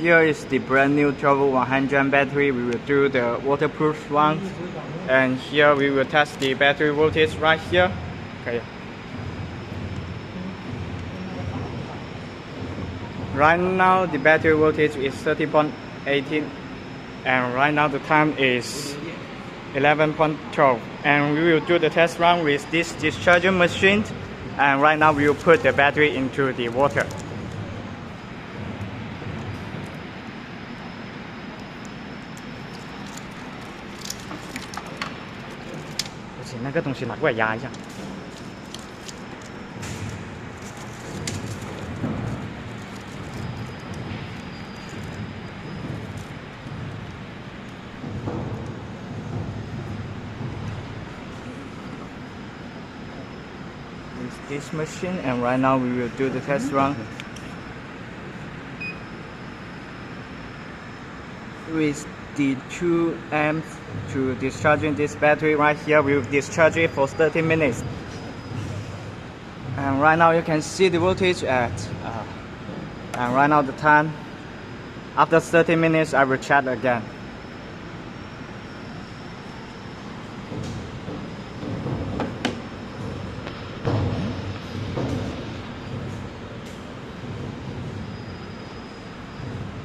here is the brand new 12100 battery. We will do the waterproof one, and here we will test the battery voltage right here. Okay. Right now the battery voltage is 30.18, and right now the time is 11.12, and we will do the test run with this discharging machine. And right now we will put the battery into the water. 那个东西拿过来压一下。This machine, and right now we will do the test run with the 2 amps to discharging this battery. Right here we will discharge it for 30 minutes, and right now you can see the voltage at and right now the time. After 30 minutes I will check again.